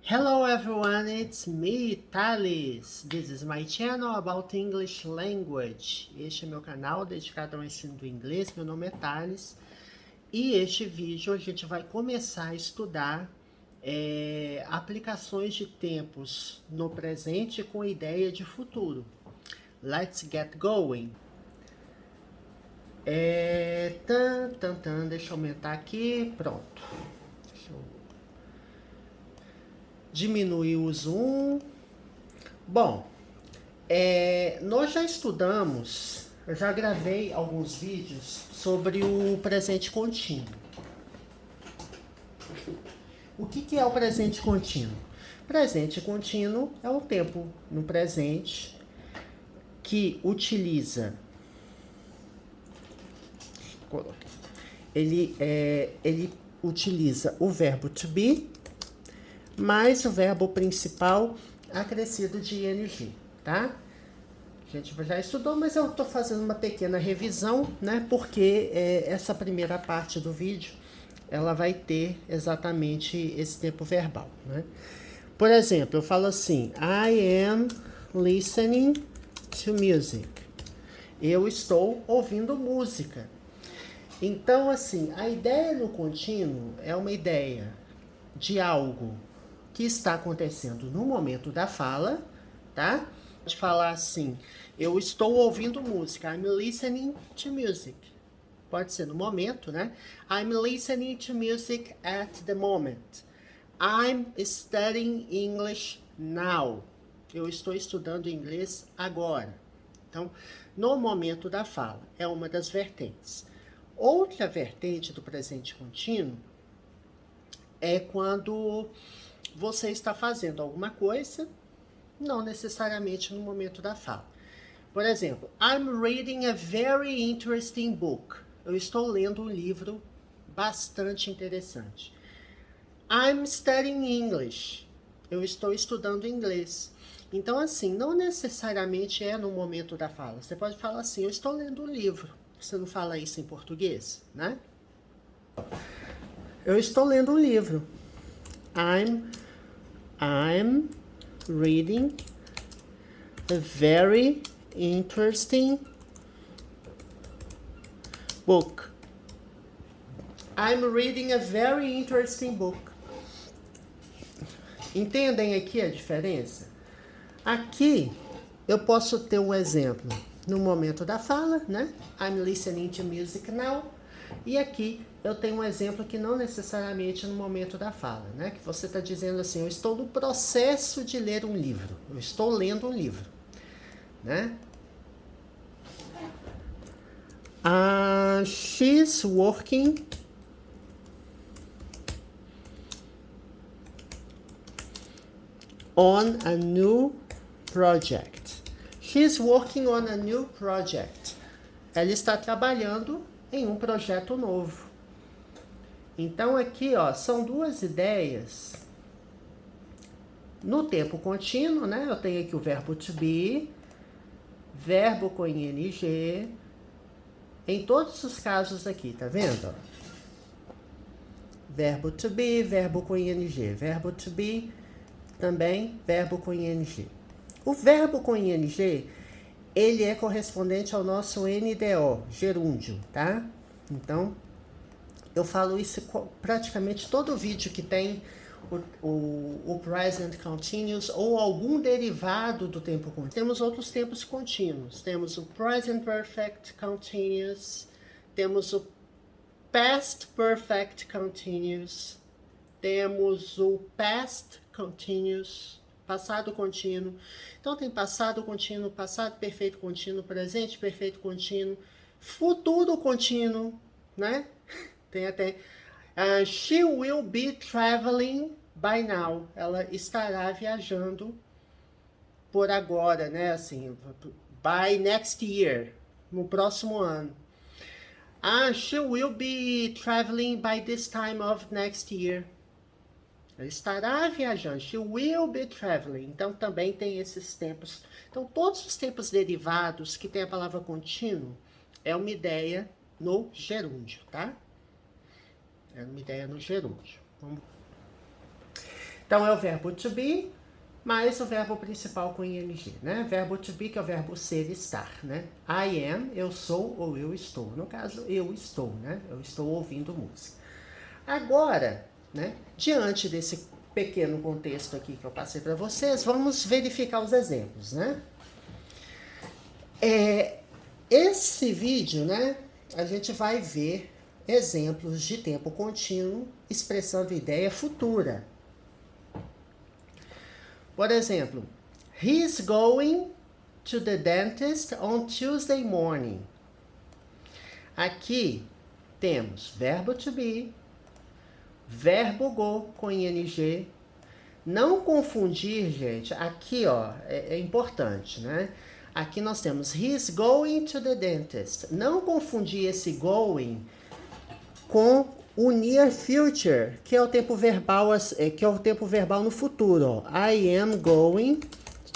Hello everyone, it's me, Thales. This is my channel about English language. Este é meu canal dedicado ao ensino do inglês. Meu nome é Thales. E este vídeo a gente vai começar a estudar aplicações de tempos no presente com ideia de futuro. Let's get going. Deixa eu aumentar aqui, pronto. Deixa eu diminuir o zoom. Bom, nós já estudamos, eu já gravei alguns vídeos sobre o presente contínuo. O que é o presente contínuo? Presente contínuo é um tempo no presente que utiliza... Ele utiliza o verbo to be mais o verbo principal acrescido de ing, tá? A gente já estudou, mas eu tô fazendo uma pequena revisão, né? Porque essa primeira parte do vídeo, ela vai ter exatamente esse tempo verbal, né? Por exemplo, eu falo assim, I am listening to music. Eu estou ouvindo música. Então, assim, a ideia no contínuo é uma ideia de algo que está acontecendo no momento da fala, tá? Pode falar assim, eu estou ouvindo música, I'm listening to music. Pode ser no momento, né? I'm listening to music at the moment. I'm studying English now. Eu estou estudando inglês agora. Então, no momento da fala, é uma das vertentes. Outra vertente do presente contínuo é quando você está fazendo alguma coisa, não necessariamente no momento da fala. Por exemplo, I'm reading a very interesting book. Eu estou lendo um livro bastante interessante. I'm studying English. Eu estou estudando inglês. Então, assim, não necessariamente é no momento da fala. Você pode falar assim, eu estou lendo um livro. Você não fala isso em português, né? Eu estou lendo um livro. I'm reading a very interesting book. I'm reading a very interesting book. Entendem aqui a diferença? Aqui eu posso ter um exemplo no momento da fala, né? I'm listening to music now. E aqui eu tenho um exemplo que não necessariamente no momento da fala, né? Que você está dizendo assim, eu estou no processo de ler um livro. Eu estou lendo um livro, né? She's working on a new project. She's working on a new project. Ela está trabalhando em um projeto novo. Então aqui, ó, são duas ideias. No tempo contínuo, né? Eu tenho aqui o verbo to be, verbo com ing, em todos os casos aqui, tá vendo? Ó? Verbo to be, verbo com ing, verbo to be, também verbo com ing. O verbo com ing, ele é correspondente ao nosso NDO, gerúndio, tá? Então, eu falo isso praticamente todo vídeo que tem o present continuous ou algum derivado do tempo contínuo. Temos outros tempos contínuos. Temos o present perfect continuous, temos o past perfect continuous, temos o past continuous, passado contínuo. Então tem passado contínuo, passado perfeito contínuo, presente perfeito contínuo, futuro contínuo, né? Tem até she will be traveling by now. Ela estará viajando por agora, né? Assim, by next year, no próximo ano. She will be traveling by this time of next year. Ela estará viajando. She will be traveling. Então, também tem esses tempos. Então, todos os tempos derivados que tem a palavra contínuo é uma ideia no gerúndio, tá? É uma ideia no gerúndio. Então, é o verbo to be mais o verbo principal com ing, né? Verbo to be, que é o verbo ser, estar, né? I am, eu sou ou eu estou. No caso, eu estou, né? Eu estou ouvindo música. Agora, né, diante desse pequeno contexto aqui que eu passei para vocês, vamos verificar os exemplos, né? Esse vídeo, né, a gente vai ver exemplos de tempo contínuo expressando ideia futura. Por exemplo, he's going to the dentist on Tuesday morning. Aqui temos verbo to be, verbo go com ing. Não confundir, gente, aqui ó, é importante, né? Aqui nós temos he's going to the dentist. Não confundir esse going com o near future, que é o tempo verbal, no futuro. Ó. I am going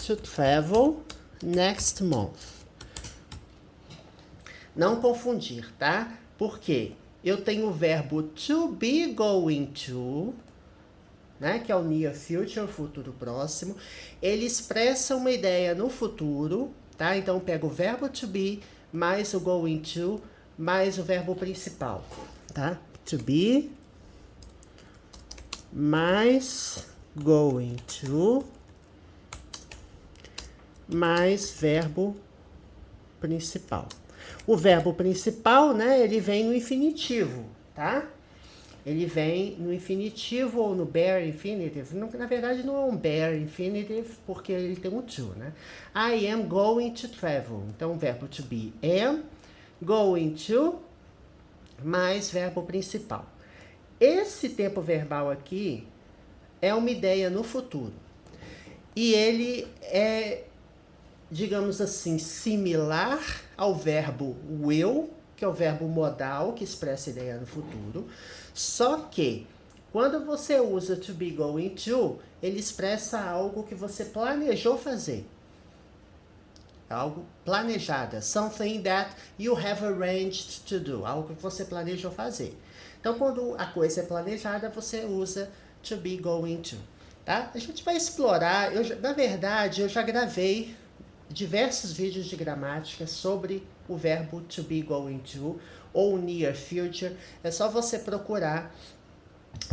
to travel next month. Não confundir, tá? Porque eu tenho o verbo to be going to, né, que é o near future, o futuro próximo. Ele expressa uma ideia no futuro, tá? Então eu pego o verbo to be mais o going to mais o verbo principal, tá? To be mais going to mais verbo principal. O verbo principal, né, ele vem no infinitivo, tá? Ele vem no infinitivo ou no bare infinitive. Na verdade, não é um bare infinitive, porque ele tem um to, né? I am going to travel. Então, o verbo to be am, going to, mais verbo principal. Esse tempo verbal aqui é uma ideia no futuro. E ele é, digamos assim, similar ao verbo will, que é o verbo modal, que expressa ideia no futuro. Só que, quando você usa to be going to, ele expressa algo que você planejou fazer. Algo planejado. Something that you have arranged to do. Algo que você planejou fazer. Então, quando a coisa é planejada, você usa to be going to. Tá? A gente vai explorar. Na verdade, eu já gravei diversos vídeos de gramática sobre o verbo to be going to ou near future. É só você procurar.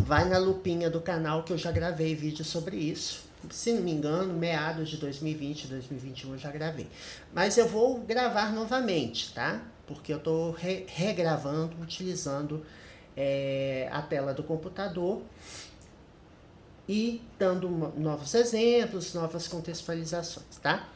Vai na lupinha do canal que eu já gravei vídeo sobre isso. Se não me engano, meados de 2020, 2021 eu já gravei. Mas eu vou gravar novamente, tá? Porque eu tô regravando, utilizando a tela do computador e dando novos exemplos, novas contextualizações, tá?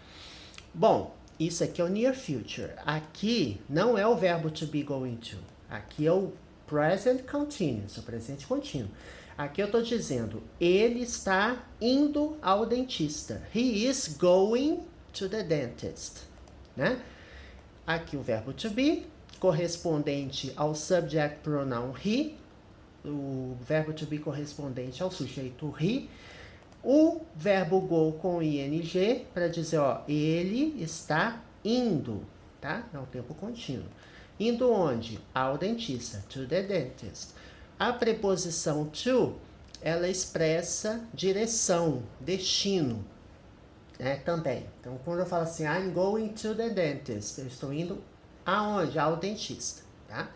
Bom, isso aqui é o near future. Aqui não é o verbo to be going to. Aqui é o present continuous, o presente contínuo. Aqui eu estou dizendo, ele está indo ao dentista. He is going to the dentist. Né? Aqui o verbo to be, correspondente ao subject pronoun he. O verbo to be correspondente ao sujeito he. O verbo go com ing para dizer, ó, ele está indo, tá? É um tempo contínuo. Indo onde? Ao dentista, to the dentist. A preposição to, ela expressa direção, destino, né, também. Então, quando eu falo assim, I'm going to the dentist, eu estou indo aonde? Ao dentista, tá?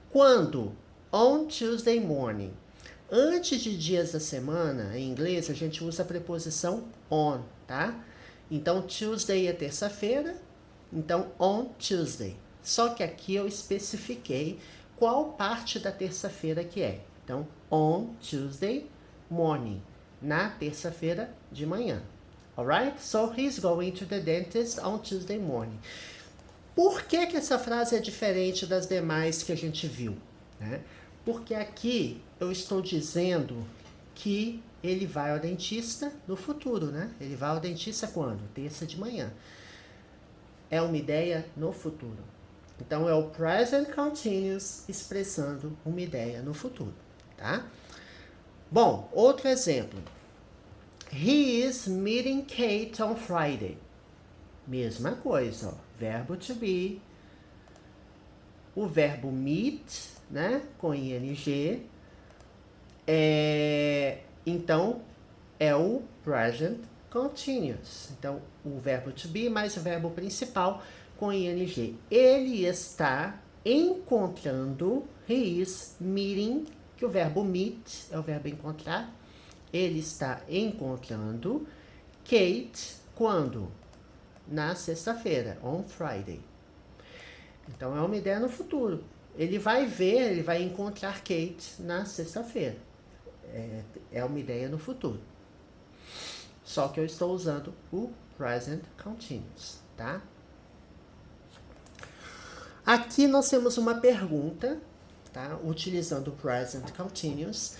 Quando? On Tuesday morning. Antes de dias da semana, em inglês, a gente usa a preposição on, tá? Então, Tuesday é terça-feira, então on Tuesday. Só que aqui eu especifiquei qual parte da terça-feira que é. Então, on Tuesday morning, na terça-feira de manhã. Alright? So, he's going to the dentist on Tuesday morning. Por que que essa frase é diferente das demais que a gente viu? Né? Porque aqui eu estou dizendo que ele vai ao dentista no futuro, né? Ele vai ao dentista quando? Terça de manhã. É uma ideia no futuro. Então, é o present continuous expressando uma ideia no futuro, tá? Bom, outro exemplo. He is meeting Kate on Friday. Mesma coisa, ó. Verbo to be. O verbo meet, né? Com ing. Então, é o present continuous. Então, o verbo to be mais o verbo principal com ing. Ele está encontrando, he is meeting, que o verbo meet é o verbo encontrar. Ele está encontrando Kate quando? Na sexta-feira, on Friday. Então, é uma ideia no futuro. Ele vai encontrar Kate na sexta-feira. É uma ideia no futuro. Só que eu estou usando o present continuous, tá? Aqui nós temos uma pergunta, tá? Utilizando o present continuous.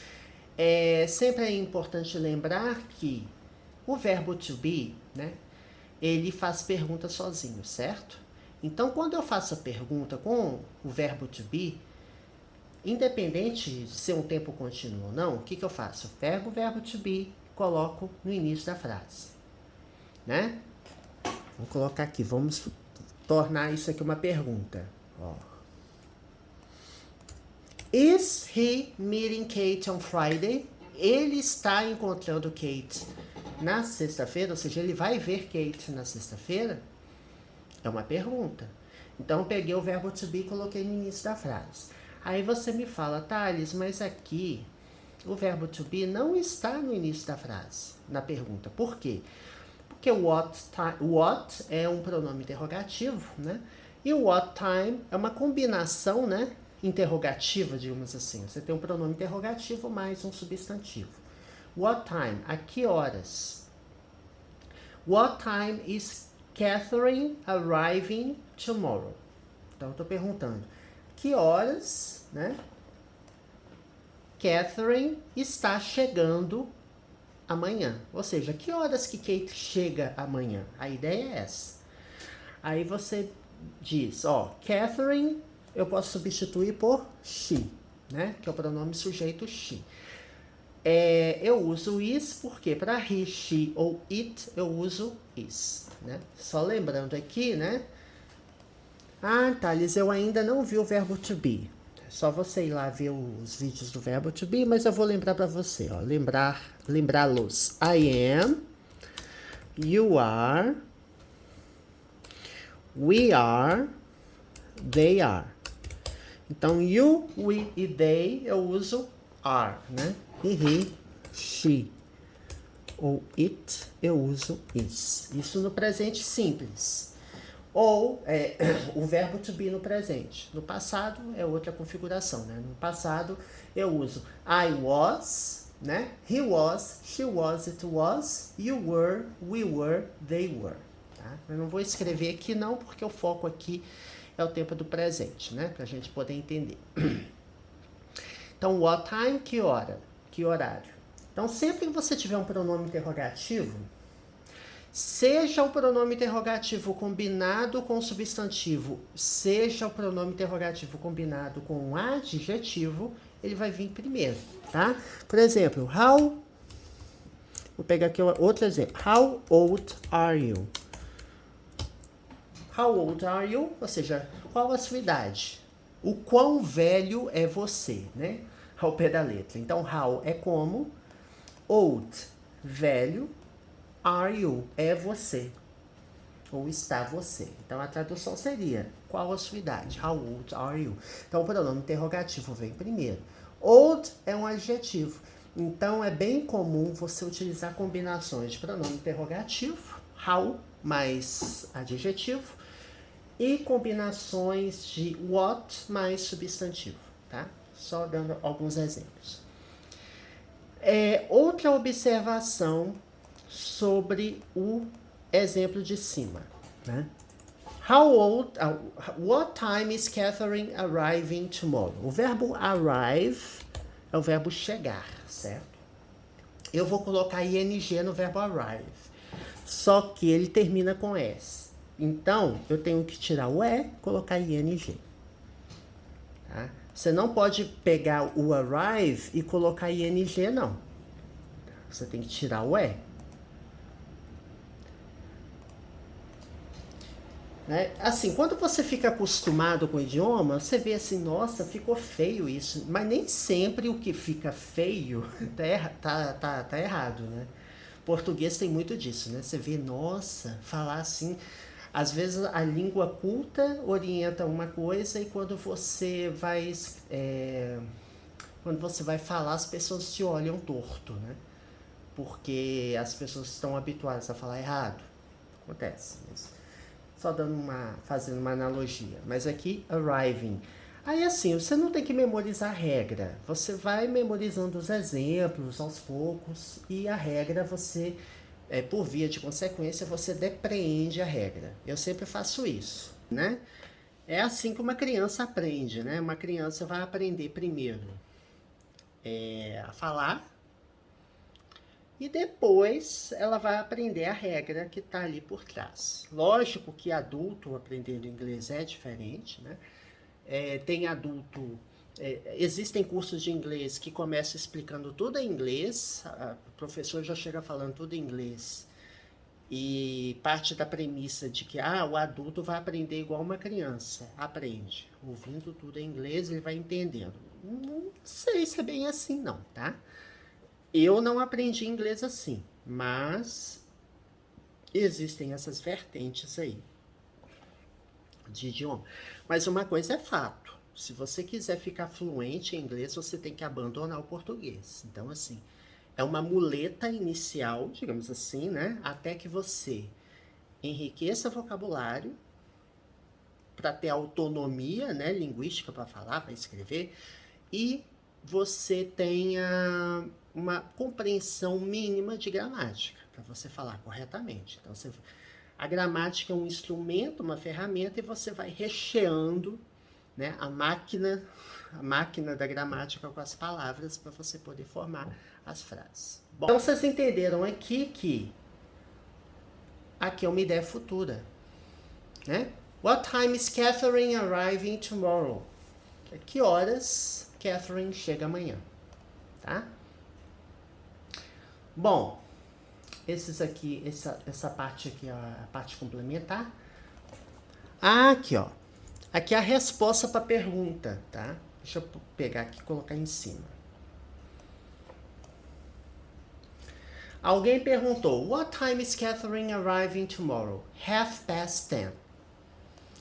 Sempre é importante lembrar que o verbo to be, né? Ele faz pergunta sozinho, certo? Então, quando eu faço a pergunta com o verbo to be, independente de ser um tempo contínuo ou não, o que eu faço? Pego o verbo to be, coloco no início da frase, né? Vou colocar aqui, vamos tornar isso aqui uma pergunta. Ó. Is he meeting Kate on Friday? Ele está encontrando Kate na sexta-feira, ou seja, ele vai ver Kate na sexta-feira? É uma pergunta. Então, eu peguei o verbo to be e coloquei no início da frase. Aí você me fala, Thales, mas aqui o verbo to be não está no início da frase, na pergunta. Por quê? Porque what é um pronome interrogativo, né? E o what time é uma combinação, né? Interrogativa, digamos assim. Você tem um pronome interrogativo mais um substantivo. What time? A que horas? What time is Catherine arriving tomorrow? Então, eu estou perguntando, que horas, né? Catherine está chegando amanhã. Ou seja, que horas que Kate chega amanhã? A ideia é essa. Aí você diz, ó, Catherine eu posso substituir por she, né? Que é o pronome sujeito she. Eu uso is porque para he, she ou it eu uso is, né? Só lembrando aqui, né? Ah, Thales, eu ainda não vi o verbo to be. Só você ir lá ver os vídeos do verbo to be, mas eu vou lembrar para você, ó. Lembrá-los. I am, you are, we are, they are. Então, you, we e they eu uso are, né? E he, she ou it eu uso is. Isso no presente simples. Ou o verbo to be no presente. No passado é outra configuração, né? No passado eu uso I was, né? He was, she was, it was, you were, we were, they were. Tá? Eu não vou escrever aqui não, porque o foco aqui é o tempo do presente, né? Pra gente poder entender. Então, what time, que hora? Que horário? Então, sempre que você tiver um pronome interrogativo, seja o pronome interrogativo combinado com o substantivo, seja o pronome interrogativo combinado com um adjetivo, ele vai vir primeiro, tá? Por exemplo, vou pegar aqui outro exemplo. How old are you? How old are you? Ou seja, qual a sua idade? O quão velho é você, né? Ao pé da letra. Então, how é como, old, velho, are you é você, ou está você. Então, a tradução seria, qual a sua idade? How old are you? Então, o pronome interrogativo vem primeiro. Old é um adjetivo. Então, é bem comum você utilizar combinações de pronome interrogativo, how mais adjetivo, e combinações de what mais substantivo, tá? Só dando alguns exemplos. Outra observação sobre o exemplo de cima, né? What time is Catherine arriving tomorrow? O verbo arrive é o verbo chegar, certo? Eu vou colocar ing no verbo arrive, só que ele termina com s. Então, eu tenho que tirar o e, colocar ing. Tá? Você não pode pegar o arrive e colocar ing, não. Você tem que tirar o e. Né? Assim, quando você fica acostumado com o idioma, você vê assim, nossa, ficou feio isso. Mas nem sempre o que fica feio tá errado, né? Português tem muito disso, né? Você vê, nossa, falar assim. Às vezes a língua culta orienta uma coisa e quando você vai falar, as pessoas te olham torto, né? Porque as pessoas estão habituadas a falar errado. Acontece. Só fazendo uma analogia. Mas aqui, arriving. Aí assim, você não tem que memorizar a regra. Você vai memorizando os exemplos aos poucos e a regra você, por via de consequência, você depreende a regra. Eu sempre faço isso, né? É assim que uma criança aprende, né? Uma criança vai aprender primeiro a falar e depois ela vai aprender a regra que está ali por trás. Lógico que adulto aprendendo inglês é diferente, né? Tem adulto... existem cursos de inglês que começam explicando tudo em inglês, o professor já chega falando tudo em inglês, e parte da premissa de que o adulto vai aprender igual uma criança aprende, ouvindo tudo em inglês, ele vai entendendo. Não sei se é bem assim não, tá? Eu não aprendi inglês assim, mas existem essas vertentes aí de idioma. Mas uma coisa é fato, se você quiser ficar fluente em inglês, você tem que abandonar o português. Então, assim, é uma muleta inicial, digamos assim, né? Até que você enriqueça vocabulário para ter autonomia, né, linguística para falar, para escrever, e você tenha uma compreensão mínima de gramática, para você falar corretamente. Então, a gramática é um instrumento, uma ferramenta, e você vai recheando, né, a máquina da gramática com as palavras para você poder formar as frases. Bom, então vocês entenderam aqui que aqui é uma ideia futura, né? What time is Catherine arriving tomorrow? Que horas Catherine chega amanhã, tá? Bom, essa parte aqui é a parte complementar. Aqui, ó. Aqui é a resposta para a pergunta, tá? Deixa eu pegar aqui e colocar em cima. Alguém perguntou, what time is Catherine arriving tomorrow? 10:30.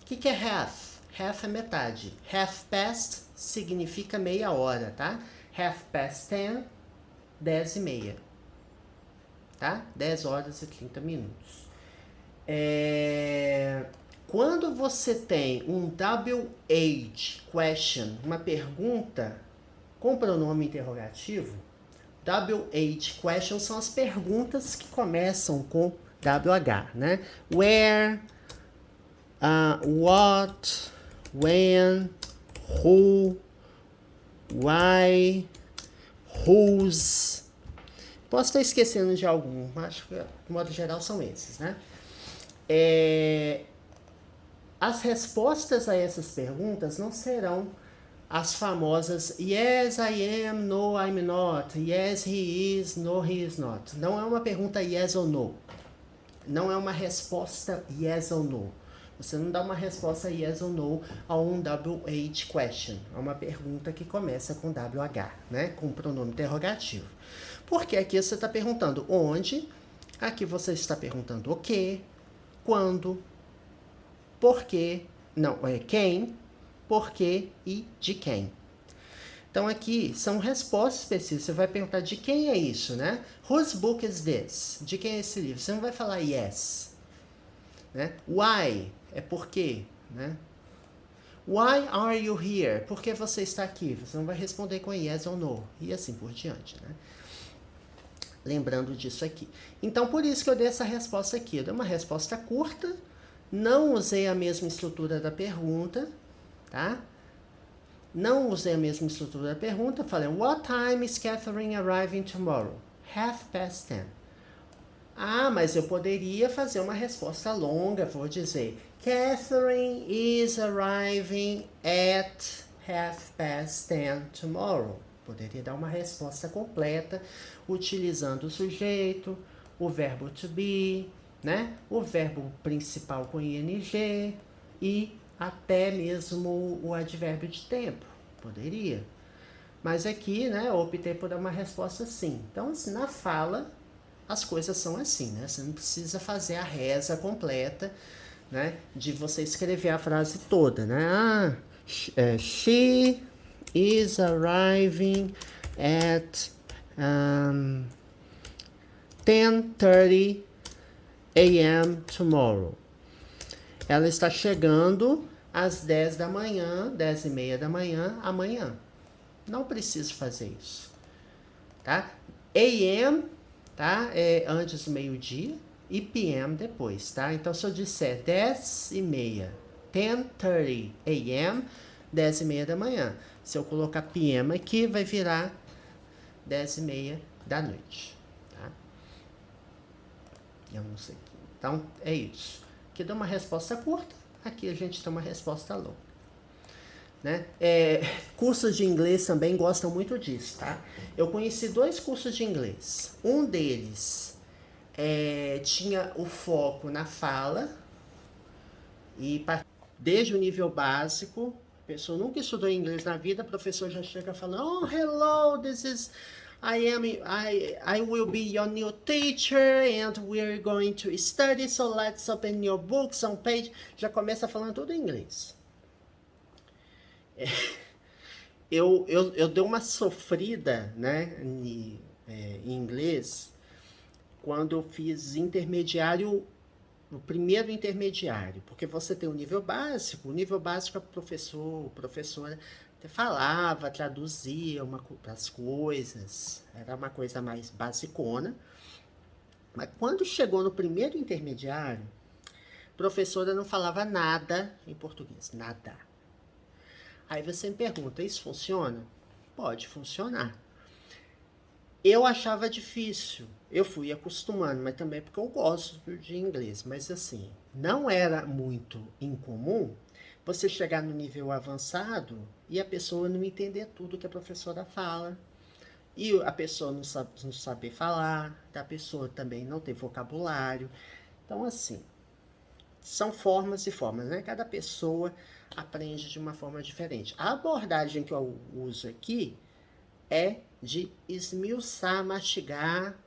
O que é half? Half é metade. Half past significa meia hora, tá? 10:30, 10:30. Tá? 10 horas e 30 minutos. Quando você tem um WH question, uma pergunta com pronome interrogativo, WH question são as perguntas que começam com WH, né? Where, what, when, who, why, whose. Posso estar esquecendo de algum, acho que, de modo geral, são esses, né? As respostas a essas perguntas não serão as famosas yes, I am, no, I'm not, yes, he is, no, he is not. Não é uma pergunta yes ou no. Não é uma resposta yes ou no. Você não dá uma resposta yes ou no a um WH question. É uma pergunta que começa com WH, né? Com pronome interrogativo. Porque aqui você está perguntando onde, aqui você está perguntando o que, quando, por quê, não, quem, por quê e de quem. Então aqui são respostas específicas. Você vai perguntar de quem é isso, né? Whose book is this? De quem é esse livro? Você não vai falar yes. Né? Why é por quê, né? Why are you here? Por que você está aqui? Você não vai responder com yes ou no. E assim por diante, né? Lembrando disso aqui. Então, por isso que eu dei essa resposta aqui. Eu dei uma resposta curta, não usei a mesma estrutura da pergunta, tá? Não usei a mesma estrutura da pergunta, falei, what time is Catherine arriving tomorrow? 10:30. Mas eu poderia fazer uma resposta longa, vou dizer, Catherine is arriving at 10:30 tomorrow. Poderia dar uma resposta completa, utilizando o sujeito, o verbo to be, né? O verbo principal com ing e até mesmo o advérbio de tempo. Poderia. Mas aqui, né, eu optei por dar uma resposta sim. Então, assim, na fala, as coisas são assim, né? Você não precisa fazer a reza completa, né? De você escrever a frase toda, né? She is arriving at 10:30 a.m. tomorrow. Ela está chegando às 10 da manhã, 10:30 da manhã, amanhã. Não preciso fazer isso, tá? AM, tá? É antes do meio-dia e PM depois, tá? Então, se eu disser 10:30, 10:30 AM, 10:30 da manhã. Se eu colocar PM aqui, vai virar 10:30 da noite, tá? Eu não sei. Então, é isso. Aqui dá uma resposta curta, aqui a gente tem uma resposta longa. Né? Cursos de inglês também gostam muito disso, tá? Eu conheci 2 cursos de inglês. Um deles tinha o foco na fala e desde o nível básico, a pessoa nunca estudou inglês na vida, o professor já chega falando, oh, hello, this is I will be your new teacher and we're going to study, so let's open your books on page. Já começa falando tudo em inglês. Eu dei uma sofrida, né, em inglês quando eu fiz intermediário, o primeiro intermediário, porque você tem o nível básico a professora falava, traduzia as coisas, era uma coisa mais basicona, mas quando chegou no primeiro intermediário, a professora não falava nada em português, nada. Aí você me pergunta, isso funciona? Pode funcionar. Eu achava difícil, eu fui acostumando, mas também porque eu gosto de inglês. Mas assim, não era muito incomum você chegar no nível avançado e a pessoa não entender tudo que a professora fala. E a pessoa não saber falar, a pessoa também não ter vocabulário. Então assim, são formas e formas, né? Cada pessoa aprende de uma forma diferente. A abordagem que eu uso aqui é de esmiuçar, mastigar,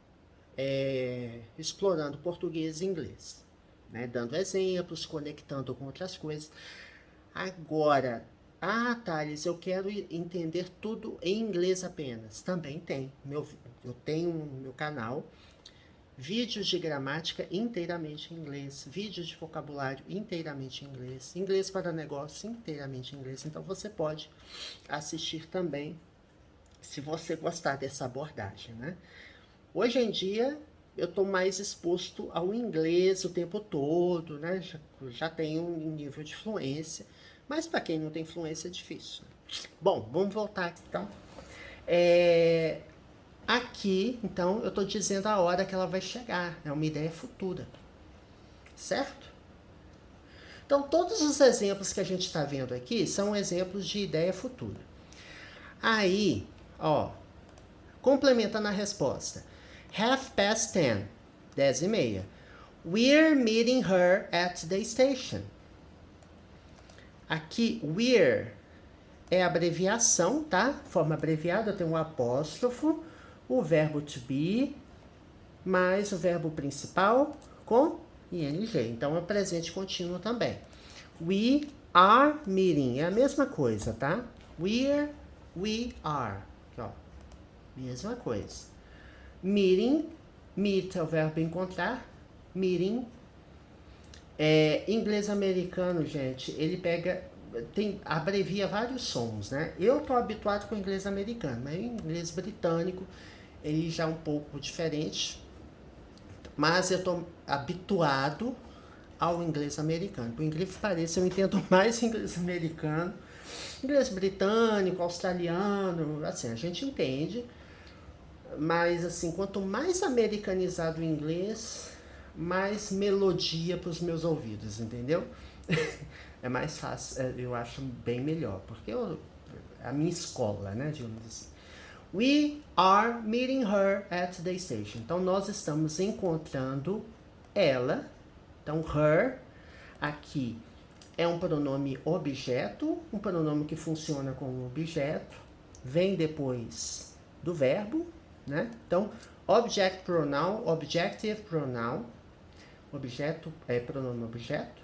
explorando português e inglês, né? Dando exemplos, conectando com outras coisas. Agora, Thales, eu quero entender tudo em inglês apenas. Também tem. Eu tenho meu canal, vídeos de gramática inteiramente em inglês, vídeos de vocabulário inteiramente em inglês, inglês para negócio inteiramente em inglês. Então você pode assistir também, se você gostar dessa abordagem, né? Hoje em dia eu estou mais exposto ao inglês o tempo todo, né? Já tenho um nível de fluência, mas para quem não tem fluência é difícil. Bom, vamos voltar aqui então. Aqui, então, eu estou dizendo a hora que ela vai chegar. É uma ideia futura. Certo? Então, todos os exemplos que a gente está vendo aqui são exemplos de ideia futura. Aí, ó, complementando a resposta. 10:30, 10:30. We're meeting her at the station. Aqui, we're é abreviação, tá? Forma abreviada, tem um apóstrofo, o verbo to be, mais o verbo principal com ing. Então, é presente contínuo também. We are meeting. É a mesma coisa, tá? We are. Aqui, ó. Mesma coisa. Meeting. Meet é o verbo encontrar. Meeting. Inglês americano, gente, ele abrevia vários sons, né? Eu tô habituado com o inglês americano, mas o inglês britânico, ele já é um pouco diferente. Mas eu tô habituado ao inglês americano. Por incrível que pareça, eu entendo mais inglês americano. Inglês britânico, australiano, assim, a gente entende. Mas, assim, quanto mais americanizado o inglês, mais melodia para os meus ouvidos, entendeu? É mais fácil, eu acho bem melhor, porque a minha escola, né, digamos assim. We are meeting her at the station. Então, nós estamos encontrando ela. Então, her, aqui, é um pronome objeto, um pronome que funciona como objeto, vem depois do verbo, né? Então, object pronoun, objective pronoun, objeto é pronome objeto.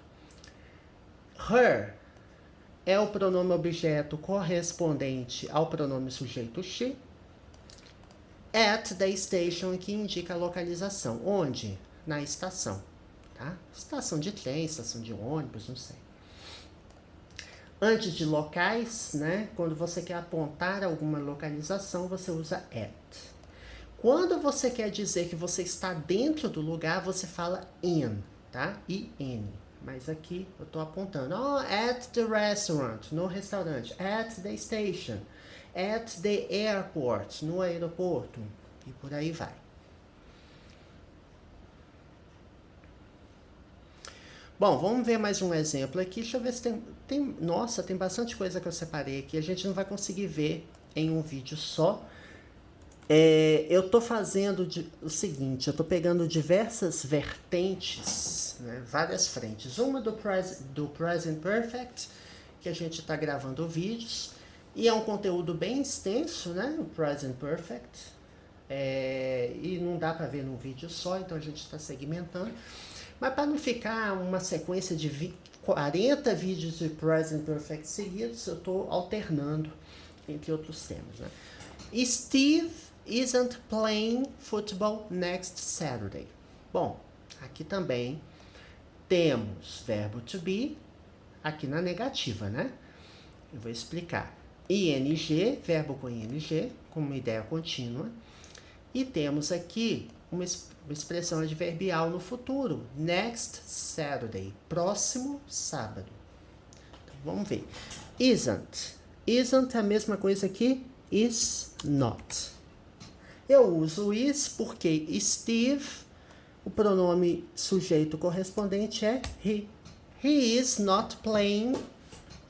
Her é o pronome objeto correspondente ao pronome sujeito she. At the station, que indica a localização. Onde? Na estação. Tá? Estação de trem, estação de ônibus, não sei. Antes de locais, né? Quando você quer apontar alguma localização, você usa at. Quando você quer dizer que você está dentro do lugar, você fala in, tá? in. Mas aqui eu estou apontando. Oh, at the restaurant, no restaurante. At the station. At the airport, no aeroporto. E por aí vai. Bom, vamos ver mais um exemplo aqui. Deixa eu ver se tem... Nossa, tem bastante coisa que eu separei aqui. A gente não vai conseguir ver em um vídeo só. Eu tô fazendo o seguinte, eu tô pegando diversas vertentes, né, várias frentes. Uma do Present Perfect, que a gente tá gravando vídeos, e é um conteúdo bem extenso, né, o Present Perfect, e não dá para ver num vídeo só, então a gente está segmentando. Mas para não ficar uma sequência de 40 vídeos de Present Perfect seguidos, eu tô alternando entre outros temas, né. Steve isn't playing football next Saturday. Bom, aqui também temos verbo to be, aqui na negativa, né? Eu vou explicar. ing, verbo com ing, com uma ideia contínua. E temos aqui uma expressão adverbial no futuro. Next Saturday, próximo sábado. Então, vamos ver. Isn't. Isn't é a mesma coisa que is not. Eu uso is porque Steve, o pronome sujeito correspondente é he. He is not playing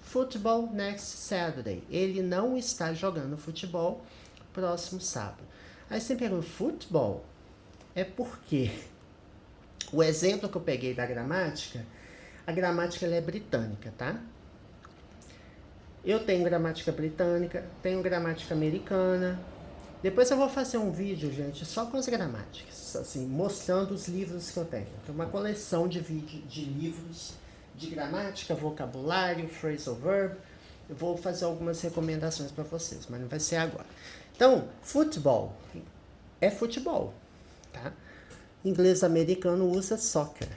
football next Saturday. Ele não está jogando futebol próximo sábado. Aí você pergunta, futebol? É porque o exemplo que eu peguei da gramática, a gramática ela é britânica, tá? Eu tenho gramática britânica, tenho gramática americana. Depois eu vou fazer um vídeo, gente, só com as gramáticas, assim, mostrando os livros que eu tenho. Tem uma coleção de livros de gramática, vocabulário, phrasal verb. Eu vou fazer algumas recomendações para vocês, mas não vai ser agora. Então, futebol é futebol, tá? Inglês americano usa soccer.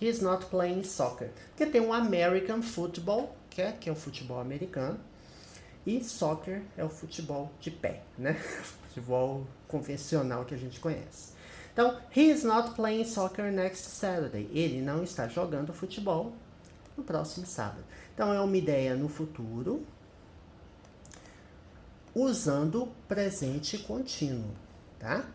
He's not playing soccer. Porque tem um American football, que é o futebol americano. E soccer é o futebol de pé, né? Futebol convencional que a gente conhece. Então, he is not playing soccer next Saturday. Ele não está jogando futebol no próximo sábado. Então, é uma ideia no futuro, usando presente contínuo, tá?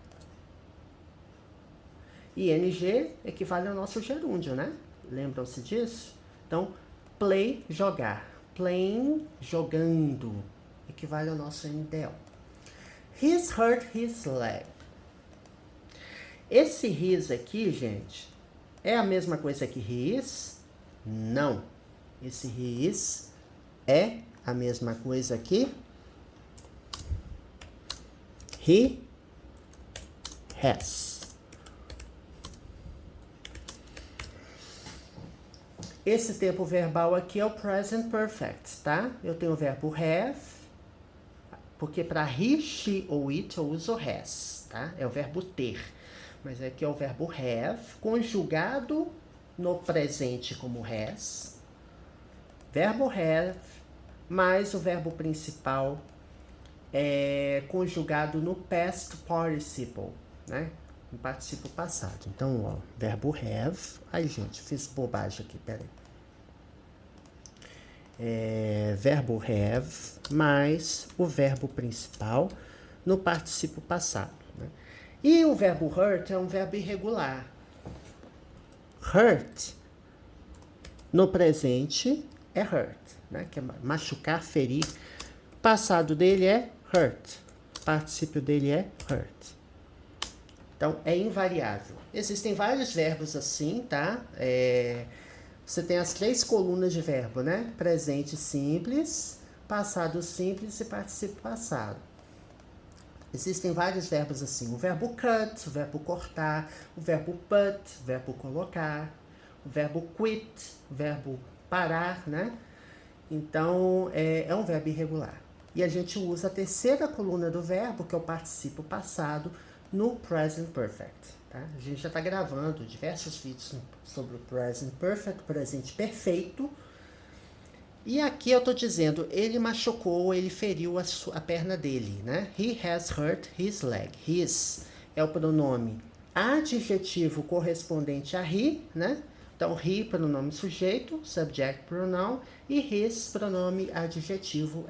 ING equivale ao nosso gerúndio, né? Lembram-se disso? Então, play, jogar. Playing, jogando, equivale ao nosso NDL. He's hurt his leg. Esse his aqui, gente, é a mesma coisa que his? Não. Esse his é a mesma coisa que he has. Esse tempo verbal aqui é o present perfect, tá? Eu tenho o verbo have, porque para he, she ou it eu uso has, tá? É o verbo ter. Mas aqui é o verbo have, conjugado no presente como has. Verbo have, mais o verbo principal conjugado no past participle, né? No participo passado. Então, ó, verbo have. Ai, gente, fiz bobagem aqui, peraí. Verbo have mais o verbo principal no participo passado, né? E o verbo hurt é um verbo irregular. Hurt no presente é hurt, né? Que é machucar, ferir. Passado dele é hurt. Particípio dele é hurt. Então, é invariável. Existem vários verbos assim, tá? Você tem as 3 colunas de verbo, né? Presente simples, passado simples e participio passado. Existem vários verbos assim. O verbo cut, o verbo cortar, o verbo put, o verbo colocar, o verbo quit, o verbo parar, né? Então, é um verbo irregular. E a gente usa a terceira coluna do verbo, que é o participo passado, no present perfect. Tá? A gente já está gravando diversos vídeos sobre o present perfect, presente perfeito. E aqui eu estou dizendo, ele machucou, ele feriu a perna dele, né? He has hurt his leg. His é o pronome adjetivo correspondente a he, né? Então, he, pronome sujeito, subject pronoun, e his, pronome adjetivo,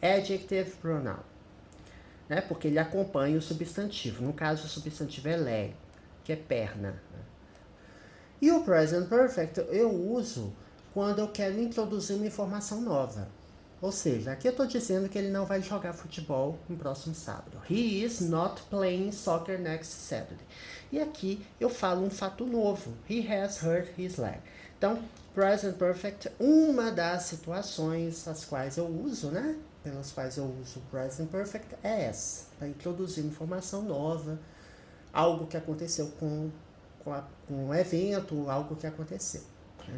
adjective pronoun. Né? Porque ele acompanha o substantivo. No caso, o substantivo é leg, que é perna. Né? E o present perfect eu uso quando eu quero introduzir uma informação nova. Ou seja, aqui eu estou dizendo que ele não vai jogar futebol no próximo sábado. He is not playing soccer next Saturday. E aqui eu falo um fato novo. He has hurt his leg. Então, present perfect, uma das situações as quais eu uso, né? Pelas quais eu uso present perfect é essa. Para introduzir informação nova, algo que aconteceu com um evento, algo que aconteceu.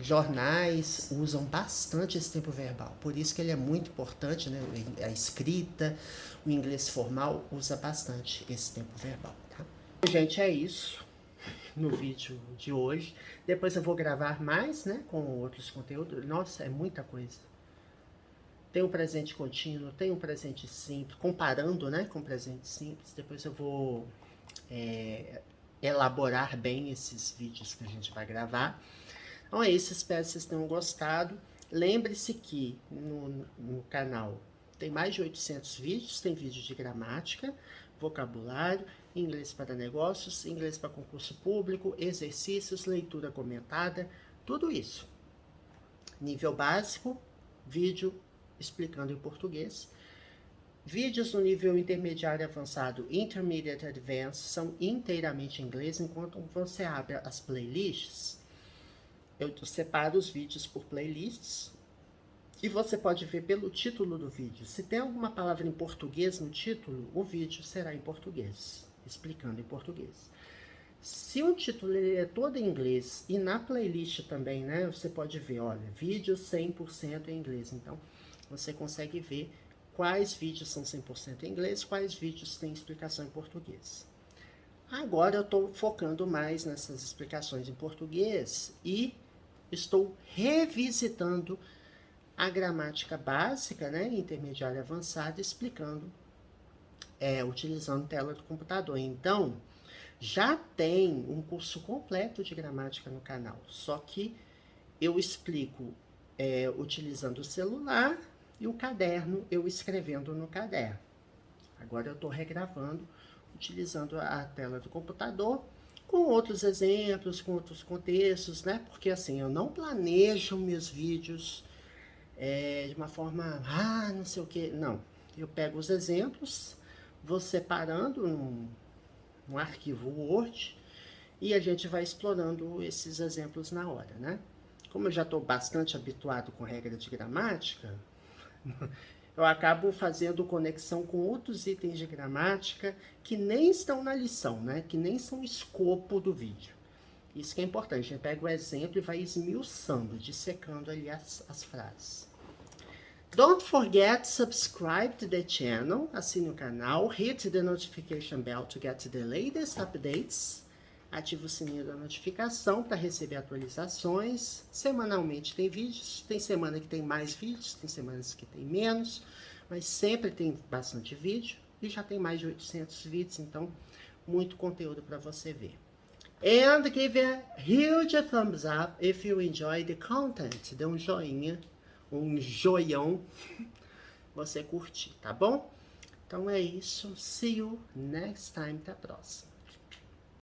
Jornais usam bastante esse tempo verbal, por isso que ele é muito importante, né? A escrita, o inglês formal usa bastante esse tempo verbal, tá? Gente, é isso no vídeo de hoje. Depois eu vou gravar mais, né, com outros conteúdos. Nossa, é muita coisa. Tem o presente contínuo, tem o presente simples, comparando, né, com o presente simples. Depois eu vou elaborar bem esses vídeos que a gente vai gravar. Então é isso, espero que vocês tenham gostado. Lembre-se que no canal tem mais de 800 vídeos, tem vídeo de gramática, vocabulário, inglês para negócios, inglês para concurso público, exercícios, leitura comentada, tudo isso. Nível básico, vídeo explicando em português. Vídeos no nível intermediário avançado, Intermediate Advanced, são inteiramente em inglês, enquanto você abre as playlists, eu separo os vídeos por playlists e você pode ver pelo título do vídeo. Se tem alguma palavra em português no título, o vídeo será em português, explicando em português. Se o título é todo em inglês e na playlist também, né, você pode ver, olha, vídeo 100% em inglês. Então, você consegue ver quais vídeos são 100% em inglês, quais vídeos têm explicação em português. Agora eu estou focando mais nessas explicações em português e estou revisitando a gramática básica, né, intermediária avançada, explicando, utilizando tela do computador. Então, já tem um curso completo de gramática no canal, só que eu explico utilizando o celular e o caderno, eu escrevendo no caderno. Agora eu estou regravando, utilizando a tela do computador, com outros exemplos, com outros contextos, né? Porque assim, eu não planejo meus vídeos de uma forma, não sei o que, não. Eu pego os exemplos, vou separando num arquivo Word e a gente vai explorando esses exemplos na hora, né? Como eu já estou bastante habituado com regra de gramática, eu acabo fazendo conexão com outros itens de gramática que nem estão na lição, né? Que nem são escopo do vídeo. Isso que é importante, a gente pega o exemplo e vai esmiuçando, dissecando ali as frases. Don't forget to subscribe to the channel, assine o canal, hit the notification bell to get the latest updates. Ative o sininho da notificação para receber atualizações. Semanalmente tem vídeos, tem semana que tem mais vídeos, tem semanas que tem menos, mas sempre tem bastante vídeo e já tem mais de 800 vídeos, então muito conteúdo para você ver. And give a huge thumbs up if you enjoy the content. Dê um joinha, um joião, você curtir, tá bom? Então é isso. See you next time. Até a próxima.